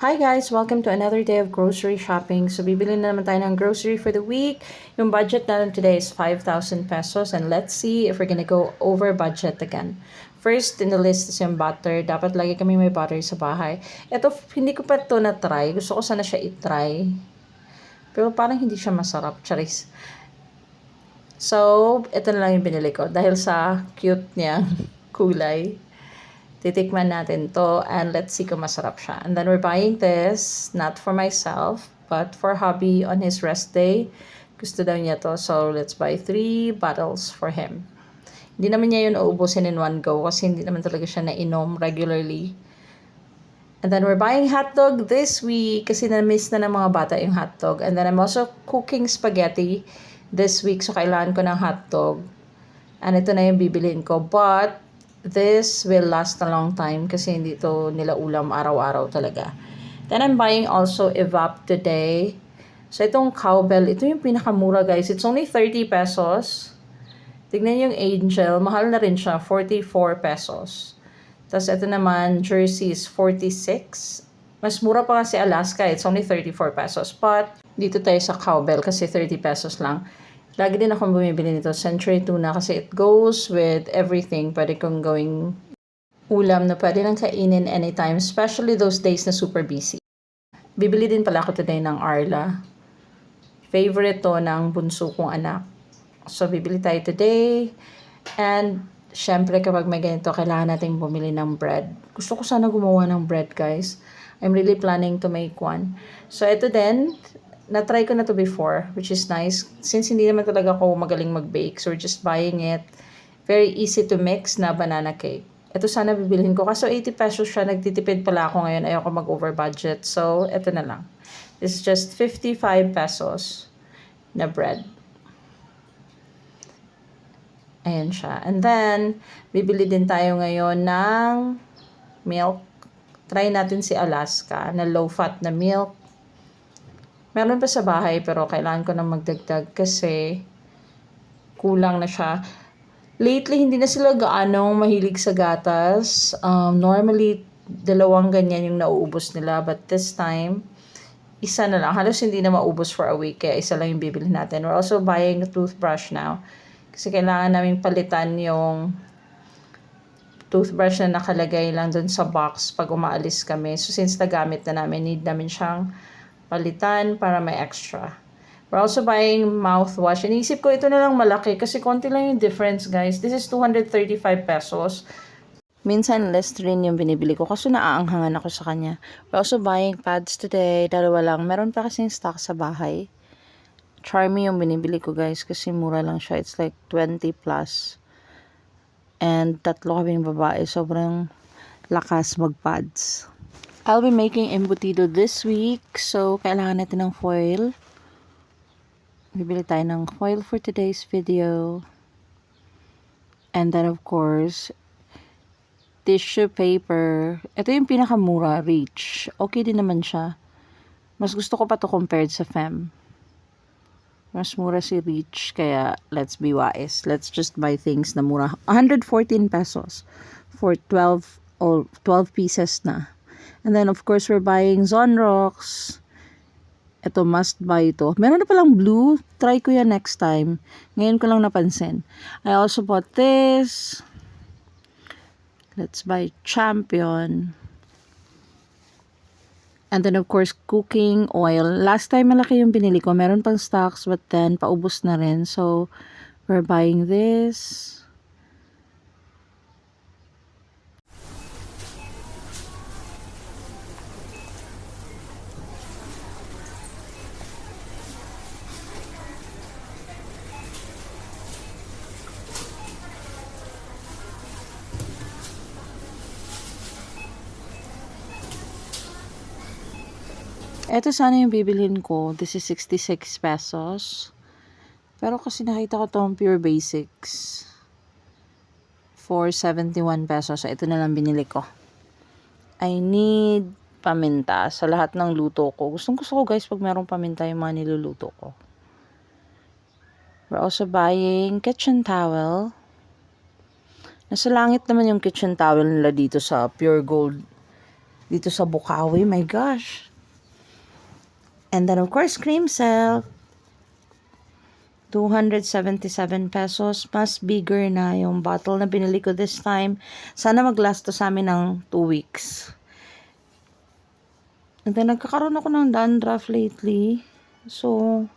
Hi guys! Welcome to another day of grocery shopping. So, bibili na naman tayo ng grocery for the week. Yung budget natin today is 5,000 pesos and let's see if we're gonna go over budget again. First in the list is yung butter. Dapat lagi kami may butter sa bahay. Ito, hindi ko pa ito na-try. Gusto ko sana siya i-try. Pero parang hindi siya masarap. Charis. So, ito na lang yung binili ko. Dahil sa cute niya kulay. Titikman natin to and let's see kung masarap siya. And then we're buying this, not for myself, but for hubby on his rest day. Gusto daw niya to, so let's buy 3 bottles for him. Hindi naman niya yun uubusin in one go kasi hindi naman talaga siya nainom regularly. And then we're buying hotdog this week kasi na-miss na ng mga bata yung hotdog. And then I'm also cooking spaghetti this week, so kailangan ko ng hotdog. And ito na yung bibilin ko. But this will last a long time kasi hindi to nila ulam araw-araw talaga. Then I'm buying also Evap today. So itong cowbell, ito yung pinakamura guys. It's only 30 pesos. Tignan yung Angel, mahal na rin siya, 44 pesos. Tapos ito naman, Jersey is 46. Mas mura pa kasi Alaska, it's only 34 pesos. But dito tayo sa cowbell kasi 30 pesos lang. Lagi din akong bumibili nito, Century Tuna, kasi it goes with everything. Pwede kong gawing ulam na pwede lang kainin anytime, especially those days na super busy. Bibili din pala ako today ng Arla. Favorite to ng bunso kong anak. So, bibili tayo today. And, syempre, kapag may ganito, kailangan natin bumili ng bread. Gusto ko sana gumawa ng bread, guys. I'm really planning to make one. So, ito din, na-try ko na to before, which is nice. Since hindi naman talaga ako magaling mag-bake, so we're just buying it. Very easy to mix na banana cake. Ito sana bibilhin ko. Kaso 80 pesos siya. Nagtitipid pala ako ngayon. Ayoko mag-over budget. So, ito na lang. This is just 55 pesos na bread. Ayan siya. And then, bibili din tayo ngayon ng milk. Try natin si Alaska na low-fat na milk. Meron pa sa bahay pero kailangan ko na magdagdag kasi kulang na siya. Lately, hindi na sila gaanong mahilig sa gatas. Normally, 2 ganyan yung nauubos nila. But this time, isa na lang. Halos hindi na maubos for a week. Kaya isa lang yung bibili natin. We're also buying a toothbrush now. Kasi kailangan namin palitan yung toothbrush na nakalagay lang dun sa box pag umaalis kami. So, since nagamit na namin, need namin siyang palitan para may extra. We're also buying mouthwash. Iniisip ko ito na lang malaki kasi konti lang yung difference, guys. This is 235 pesos. Minsan less rin yung binibili ko kasi naaanghangan ako sa kanya. We're also buying pads today. 2 lang. Meron pa kasing stock sa bahay. Charmy yung binibili ko, guys, kasi mura lang siya. It's like 20 plus. And 3 kami ng babae. Sobrang lakas mag-pads. I'll be making embutido this week. So, kailangan natin ng foil. Bibili tayo ng foil for today's video. And then, of course, tissue paper. Ito yung pinakamura, Reach. Okay din naman siya. Mas gusto ko pa to compared sa Fem. Mas mura si Reach, kaya let's be wise. Let's just buy things na mura. 114 pesos for 12 pieces na. And then, of course, we're buying Zonrox. Ito, must buy ito. Meron na palang blue. Try ko yan next time. Ngayon ko lang napansin. I also bought this. Let's buy Champion. And then, of course, cooking oil. Last time, malaki yung binili ko. Meron pang stocks, but then, paubos na rin. So, we're buying this. Ito sana yung bibilhin ko. This is 66 pesos. Pero kasi nakita ko itong Pure Basics for 71 pesos. So, ito na lang binili ko. I need paminta sa lahat ng luto ko. Gusto ko, guys, pag merong paminta yung mga niluluto ko. We're also buying kitchen towel. Nasa langit naman yung kitchen towel nila dito sa Pure Gold dito sa Bukawi. My gosh. And then, of course, cream silk. 277 pesos. Mas bigger na yung bottle na binili ko this time. Sana mag-last to sa amin ng 2 weeks. And then, nagkakaroon ako ng dandruff lately. So,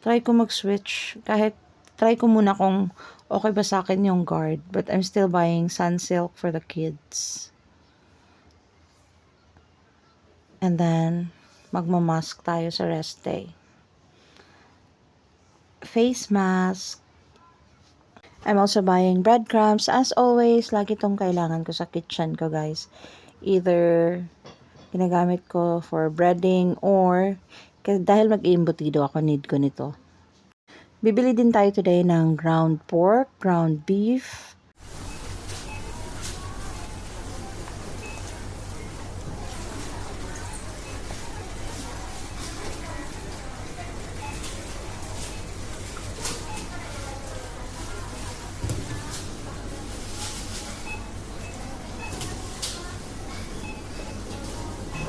try ko mag-switch. Kahit, try ko muna kung okay ba sa akin yung guard. But I'm still buying Sunsilk for the kids. And then, magmamask tayo sa rest day. Face mask. I'm also buying breadcrumbs. As always, lagi itong kailangan ko sa kitchen ko, guys. Either ginagamit ko for breading or dahil mag-iimbutido ako, need ko nito. Bibili din tayo today ng ground pork, ground beef.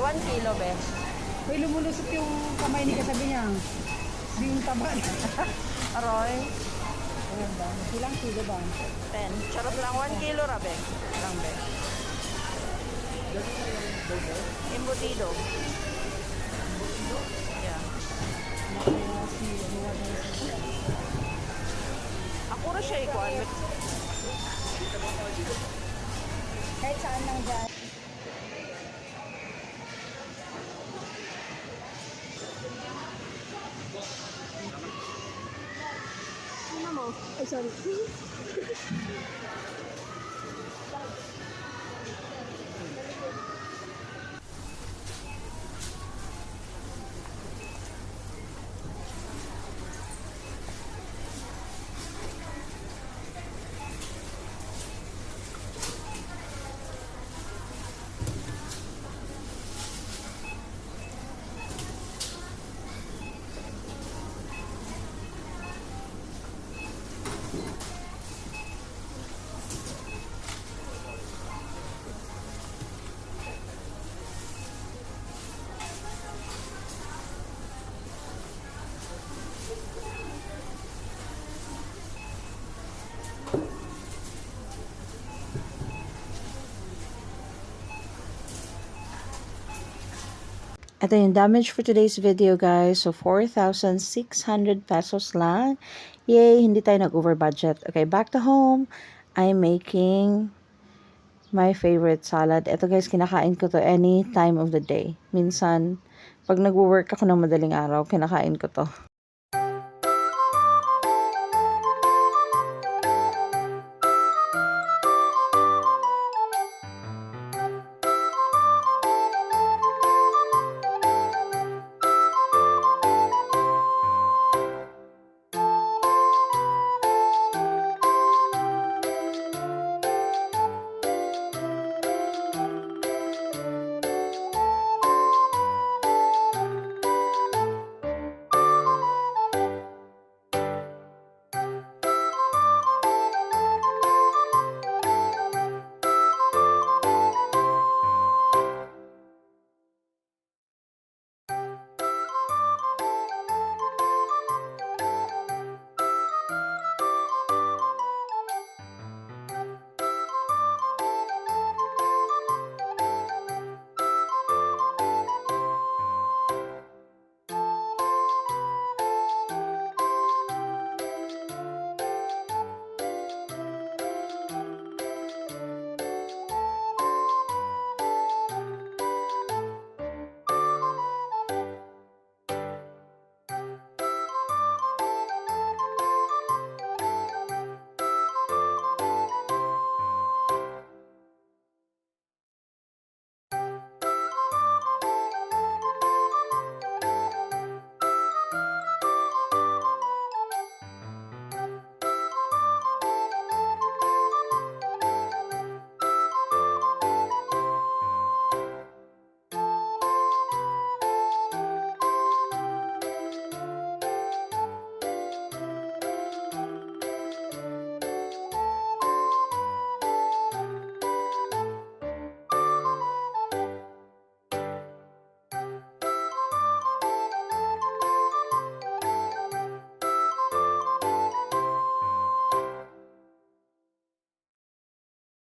One kilo, be. Uy, lumulusot yung kamay ni kasabi niya. Yung taba. Aroy. Ayan ba? Ilang kilo ba? 10. Charot lang. 1 kilo, rabe. Lang, be. Embutido. Yeah. Ako na siya ikuan. Kahit saan lang dyan. Ay, sorry. Ito yung damage for today's video, guys. So, 4,600 pesos lang. Yay! Hindi tayo nag-over budget. Okay, back to home. I'm making my favorite salad. Ito, guys, kinakain ko to any time of the day. Minsan, pag nag-work ako ng madaling araw, kinakain ko to.